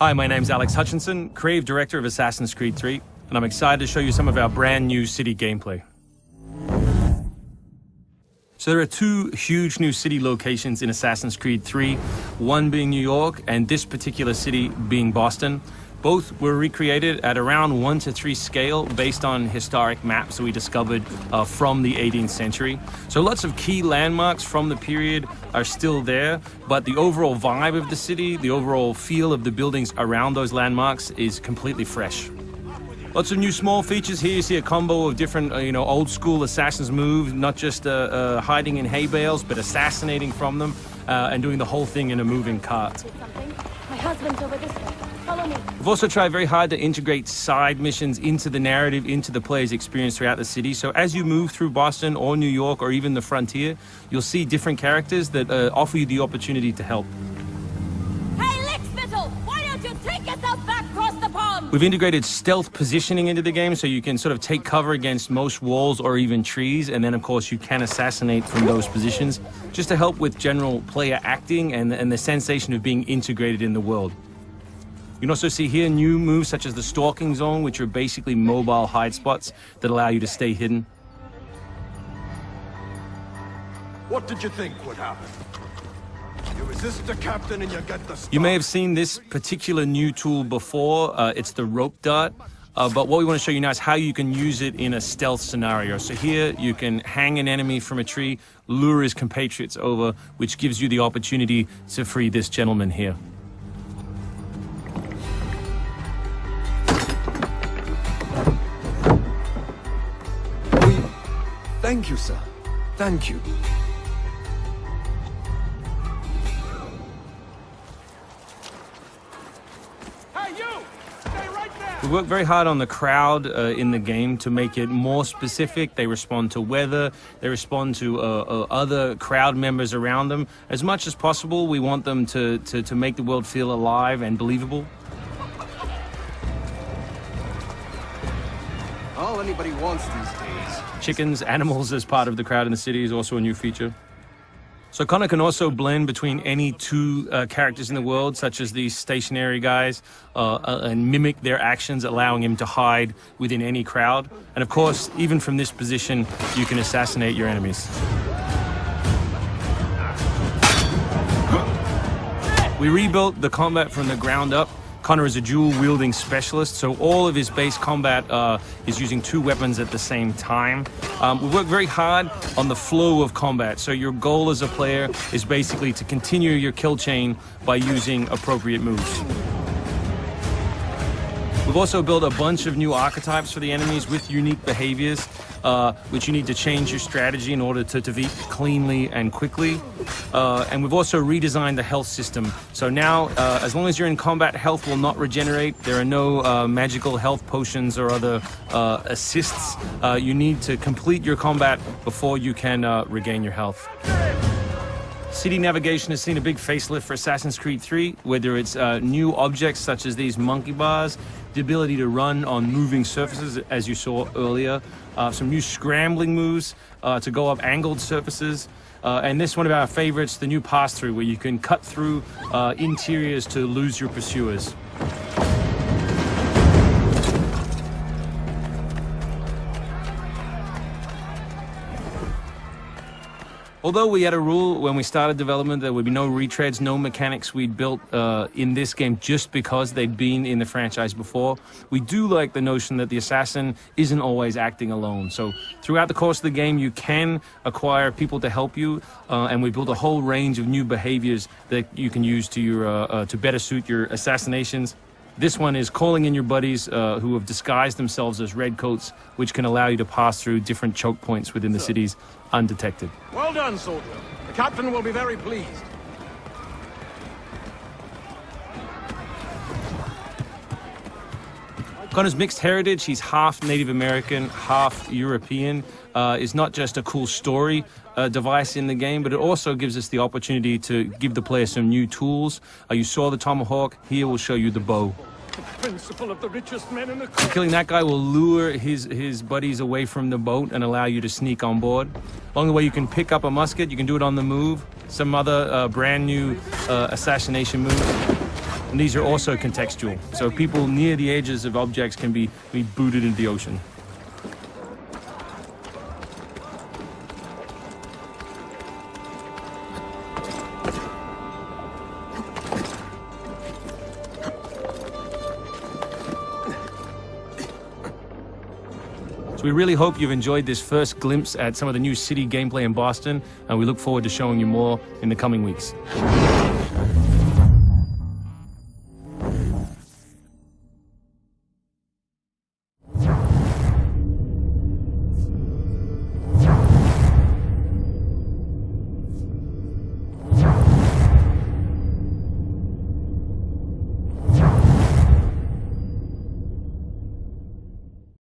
Hi, my name's Alex Hutchinson, Creative Director of Assassin's Creed 3, and I'm excited to show you some of our brand new city gameplay. So there are two huge new city locations in Assassin's Creed 3, one being New York and this particular city being Boston. Both were recreated at around 1:3 scale based on historic maps that we discovered from the 18th century. So lots of key landmarks from the period are still there, but the overall vibe of the city, the overall feel of the buildings around those landmarks is completely fresh. Lots of new small features here. You see a combo of different, old school assassin's moves, not just hiding in hay bales, but assassinating from them and doing the whole thing in a moving cart. My husband's over this way. Follow me. We've also tried very hard to integrate side missions into the narrative, into the player's experience throughout the city. So as you move through Boston or New York or even the frontier, you'll see different characters that offer you the opportunity to help. Hey, Lickspittle! Why don't you take yourself back across the pond? We've integrated stealth positioning into the game so you can sort of take cover against most walls or even trees, and then of course you can assassinate from those positions, just to help with general player acting and the sensation of being integrated in the world. You can also see here new moves such as the stalking zone, which are basically mobile hide spots that allow you to stay hidden. What did you think would happen? You resist the captain and you get the star. You may have seen this particular new tool before. It's the rope dart. But what we want to show you now is how you can use it in a stealth scenario. So here you can hang an enemy from a tree, lure his compatriots over, which gives you the opportunity to free this gentleman here. Thank you, sir. Thank you. Hey, you! Stay right there! We work very hard on the crowd in the game to make it more specific. They respond to weather, they respond to other crowd members around them. As much as possible, we want them to make the world feel alive and believable. All anybody wants these days. Chickens, animals as part of the crowd in the city is also a new feature. So Connor can also blend between any two characters in the world, such as these stationary guys, and mimic their actions, allowing him to hide within any crowd. And of course, even from this position, you can assassinate your enemies. We rebuilt the combat from the ground up. Connor is a dual-wielding specialist, so all of his base combat is using two weapons at the same time. We work very hard on the flow of combat, so your goal as a player is basically to continue your kill chain by using appropriate moves. We've also built a bunch of new archetypes for the enemies with unique behaviors, which you need to change your strategy in order to defeat cleanly and quickly. And we've also redesigned the health system. So now, as long as you're in combat, health will not regenerate. There are no magical health potions or other assists. You need to complete your combat before you can regain your health. City navigation has seen a big facelift for Assassin's Creed 3, whether it's new objects such as these monkey bars, the ability to run on moving surfaces, as you saw earlier, some new scrambling moves to go up angled surfaces, and this one of our favorites, the new pass-through, where you can cut through interiors to lose your pursuers. Although we had a rule when we started development there would be no retreads, no mechanics we'd built in this game just because they'd been in the franchise before, we do like the notion that the assassin isn't always acting alone. So throughout the course of the game you can acquire people to help you, and we built a whole range of new behaviors that you can use to your to better suit your assassinations. This one is calling in your buddies who have disguised themselves as redcoats, which can allow you to pass through different choke points within the cities undetected. Well done, soldier. The captain will be very pleased. Connor's mixed heritage, he's half Native American, half European, is not just a cool story device in the game, but it also gives us the opportunity to give the player some new tools. You saw the tomahawk, here we'll show you the bow. The principle of the richest men in the So killing that guy will lure his buddies away from the boat and allow you to sneak on board. Along the way, you can pick up a musket, you can do it on the move, some other brand new assassination moves. And these are also contextual. So people near the edges of objects can be booted into the ocean. So we really hope you've enjoyed this first glimpse at some of the new city gameplay in Boston, and we look forward to showing you more in the coming weeks.